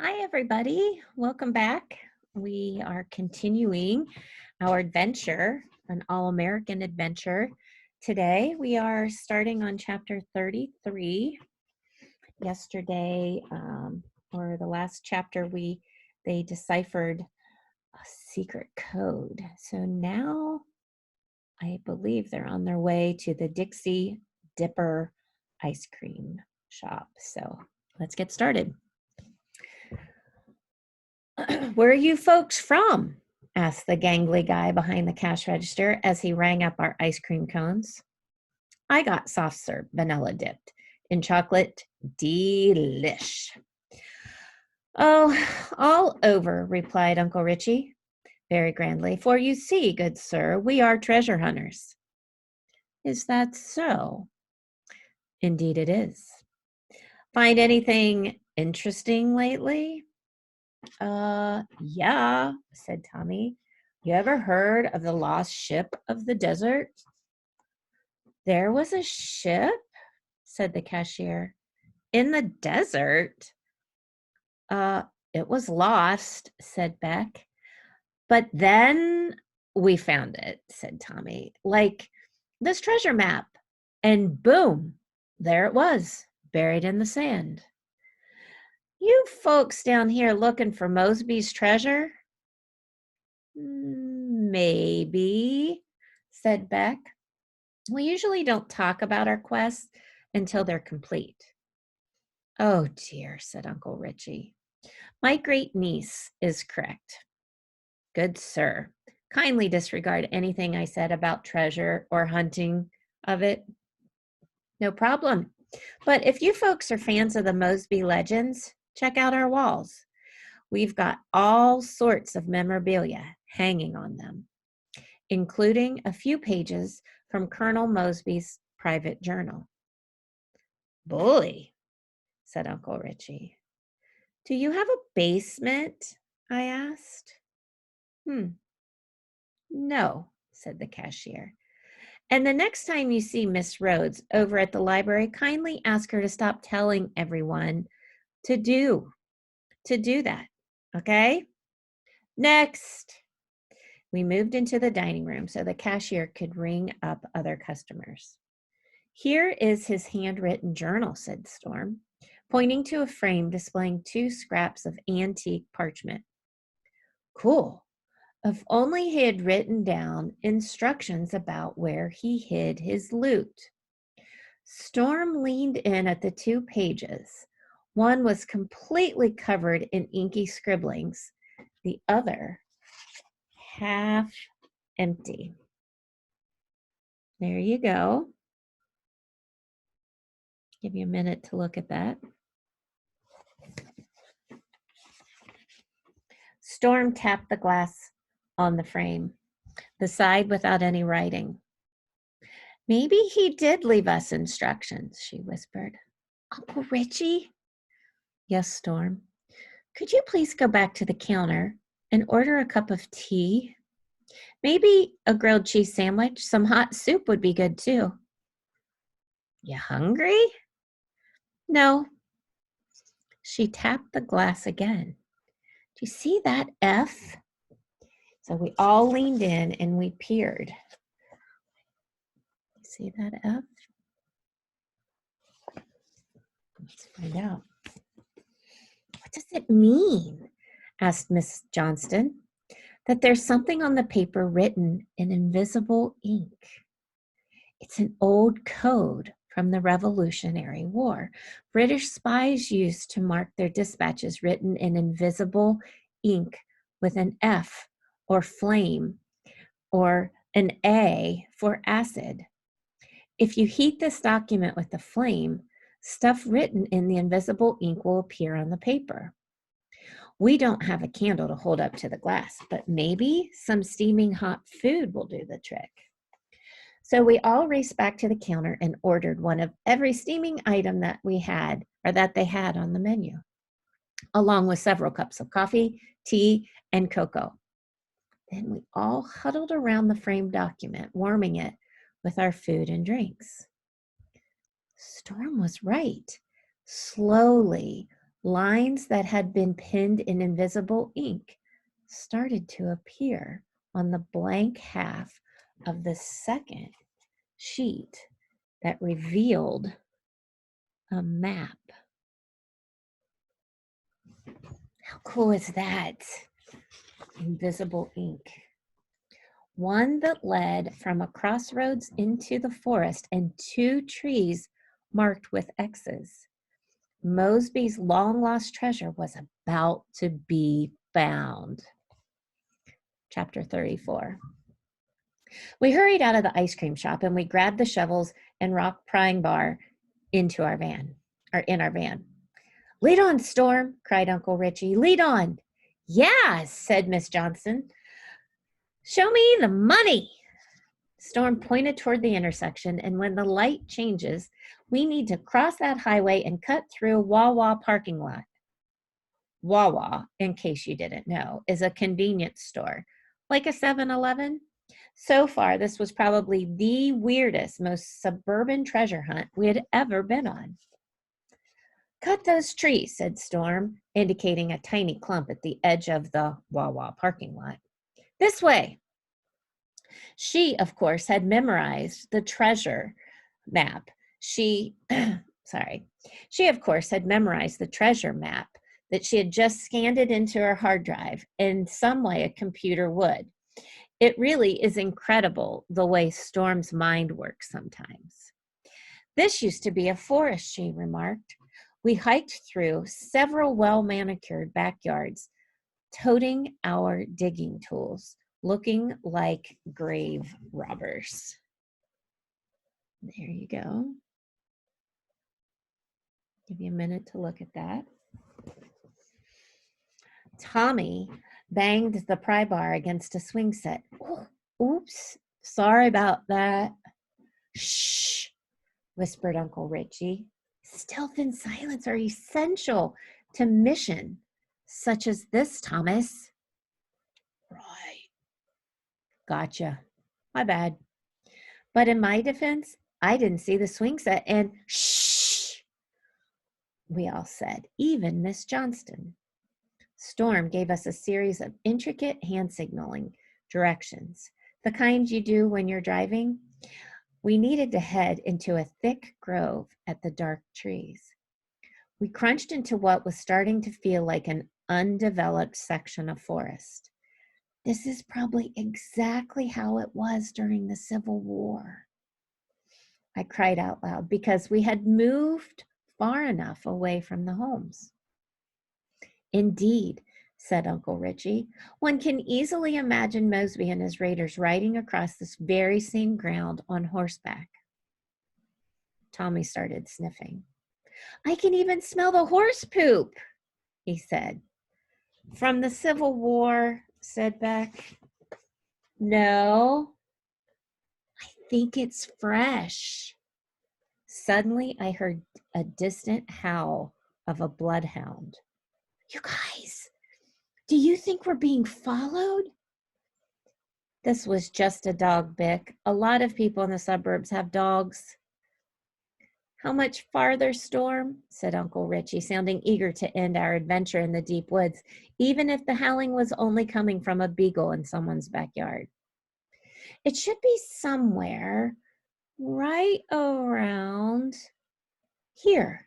Hi, everybody. Welcome back. We are continuing our adventure, an all-American adventure. Today, we are starting on chapter 33. Yesterday, or the last chapter, they deciphered a secret code. So now I believe they're on their way to the Dixie Dipper ice cream shop. So let's get started. Where are you folks from? Asked the gangly guy behind the cash register as he rang up our ice cream cones. I got soft serve, vanilla dipped in chocolate. Delish. Oh, all over, replied Uncle Richie, very grandly. For you see, good sir, we are treasure hunters. Is that so? Indeed it is. Find anything interesting lately? Yeah, said Tommy. You ever heard of the lost ship of the desert? There was a ship, said the cashier. In the desert? It was lost, said Beck. But then we found it, said Tommy. Like this treasure map. And boom, there it was, buried in the sand. You folks down here looking for Mosby's treasure? Maybe, said Beck. We usually don't talk about our quests until they're complete. Oh dear, said Uncle Richie. My great niece is correct. Good sir, kindly disregard anything I said about treasure or hunting of it. No problem. But if you folks are fans of the Mosby legends, check out our walls. We've got all sorts of memorabilia hanging on them, including a few pages from Colonel Mosby's private journal. Bully, said Uncle Richie. Do you have a basement? I asked. No, said the cashier. And the next time you see Miss Rhodes over at the library, kindly ask her to stop telling everyone to do that. Okay? Next. We moved into the dining room so the cashier could ring up other customers. Here is his handwritten journal, said Storm, pointing to a frame displaying 2 scraps of antique parchment. Cool. If only he had written down instructions about where he hid his loot. Storm leaned in at the 2 pages. One was completely covered in inky scribblings, the other half empty. There you go. Give you a minute to look at that. Storm tapped the glass on the frame, the side without any writing. Maybe he did leave us instructions, she whispered. Uncle Richie? Yes, Storm. Could you please go back to the counter and order a cup of tea? Maybe a grilled cheese sandwich. Some hot soup would be good too. You hungry? No. She tapped the glass again. Do you see that F? So we all leaned in and we peered. See that F? Let's find out. What does it mean? Asked Miss Johnston. That there's something on the paper written in invisible ink. It's an old code from the Revolutionary War. British spies used to mark their dispatches written in invisible ink with an F or flame or an A for acid. If you heat this document with the flame, stuff written in the invisible ink will appear on the paper. We don't have a candle to hold up to the glass, but maybe some steaming hot food will do the trick. So we all raced back to the counter and ordered one of every steaming item that we had or that they had on the menu, along with several cups of coffee, tea, and cocoa. Then we all huddled around the framed document, warming it with our food and drinks. Storm was right. Slowly, Lines that had been pinned in invisible ink started to appear on the blank half of the second sheet that revealed a map. How cool is that? Invisible ink. One that led from a crossroads into the forest and 2 trees marked with X's. Mosby's long-lost treasure was about to be found. Chapter 34. We hurried out of the ice cream shop and we grabbed the shovels and rock prying bar in our van. Lead on, Storm, cried Uncle Richie. Lead on. Yeah, said Miss Johnston. Show me the money. Storm pointed toward the intersection, and when the light changes, we need to cross that highway and cut through a Wawa parking lot. Wawa, in case you didn't know, is a convenience store, like a 7-Eleven. So far, this was probably the weirdest, most suburban treasure hunt we had ever been on. Cut those trees, said Storm, indicating a tiny clump at the edge of the Wawa parking lot. This way. She, of course, had memorized the treasure map. She, of course, had memorized the treasure map that she had just scanned it into her hard drive in some way a computer would. It really is incredible the way Storm's mind works sometimes. This used to be a forest, she remarked. We hiked through several well-manicured backyards, toting our digging tools, looking like grave robbers. There you go. Give you a minute to look at that. Tommy banged the pry bar against a swing set. Oh, oops, sorry about that. Shh, whispered Uncle Richie. Stealth and silence are essential to mission such as this, Thomas. Right. Gotcha. My bad. But in my defense, I didn't see the swing set and shh, we all said, even Miss Johnston. Storm gave us a series of intricate hand signaling directions, the kind you do when you're driving. We needed to head into a thick grove at the dark trees. We crunched into what was starting to feel like an undeveloped section of forest. This is probably exactly how it was during the Civil War, I cried out loud, because we had moved far enough away from the homes. Indeed, said Uncle Richie. One can easily imagine Mosby and his raiders riding across this very same ground on horseback. Tommy started sniffing. I can even smell the horse poop, he said. From the Civil War, said Beck. No, I think it's fresh. Suddenly, I heard a distant howl of a bloodhound. You guys, do you think we're being followed? This was just a dog, Bick. A lot of people in the suburbs have dogs. How much farther, Storm? Said Uncle Richie, sounding eager to end our adventure in the deep woods, even if the howling was only coming from a beagle in someone's backyard. It should be somewhere right around here.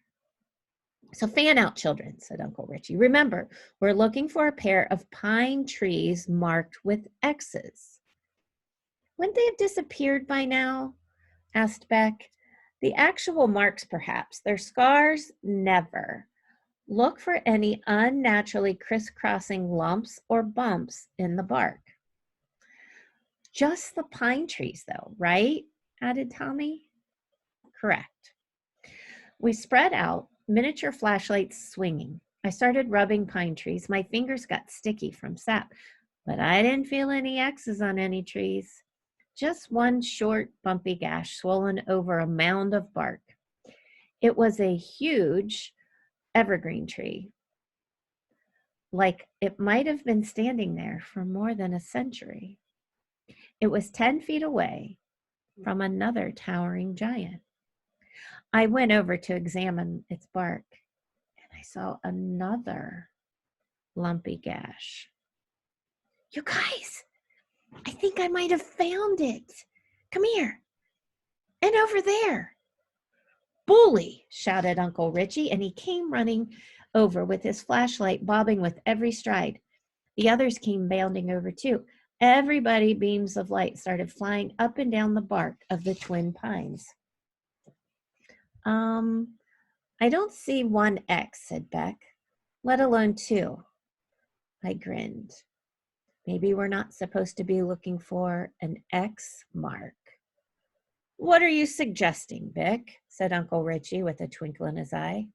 So fan out, children, said Uncle Richie. Remember, we're looking for a pair of pine trees marked with X's. Wouldn't they have disappeared by now? Asked Beck. The actual marks, perhaps. Their scars, never. Look for any unnaturally crisscrossing lumps or bumps in the bark. Just the pine trees, though, right? Added Tommy. Correct. We spread out, miniature flashlights swinging. I started rubbing pine trees. My fingers got sticky from sap, but I didn't feel any X's on any trees. Just one short, bumpy gash swollen over a mound of bark. It was a huge evergreen tree, like it might have been standing there for more than a century. It was 10 feet away from another towering giant. I went over to examine its bark, and I saw another lumpy gash. You guys, I think I might have found it. Come here. And over there. Bully, shouted Uncle Richie, and he came running over with his flashlight bobbing with every stride. The others came bounding over too. Everybody, beams of light started flying up and down the bark of the twin pines. I don't see one X, said Beck, let alone two. I grinned. Maybe we're not supposed to be looking for an X mark. What are you suggesting, Vic? Said Uncle Richie with a twinkle in his eye.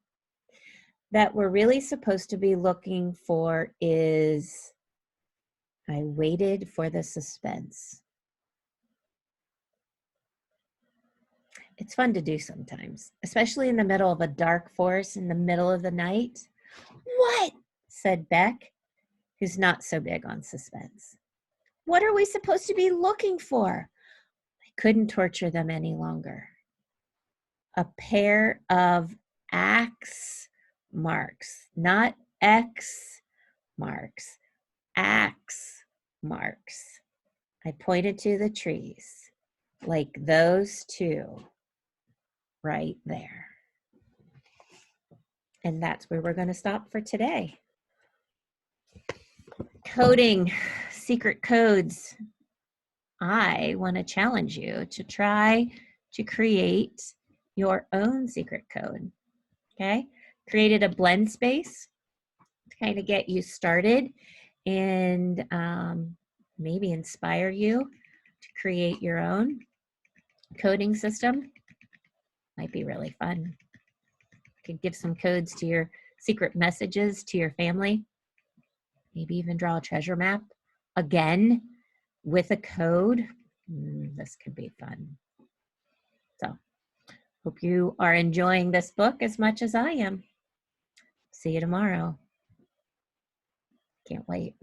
That we're really supposed to be looking for is... I waited for the suspense. It's fun to do sometimes, especially in the middle of a dark forest in the middle of the night. What? Said Beck, who's not so big on suspense. What are we supposed to be looking for? I couldn't torture them any longer. A pair of axe marks, not X marks, axe marks. I pointed to the trees, like those two right there. And that's where we're going to stop for today. Coding secret codes. I want to challenge you to try to create your own secret code. Okay? Created a blend space to kind of get you started and maybe inspire you to create your own coding system. Might be really fun. You could give some codes to your secret messages to your family. Maybe even draw a treasure map again with a code. This could be fun. So, hope you are enjoying this book as much as I am. See you tomorrow. Can't wait.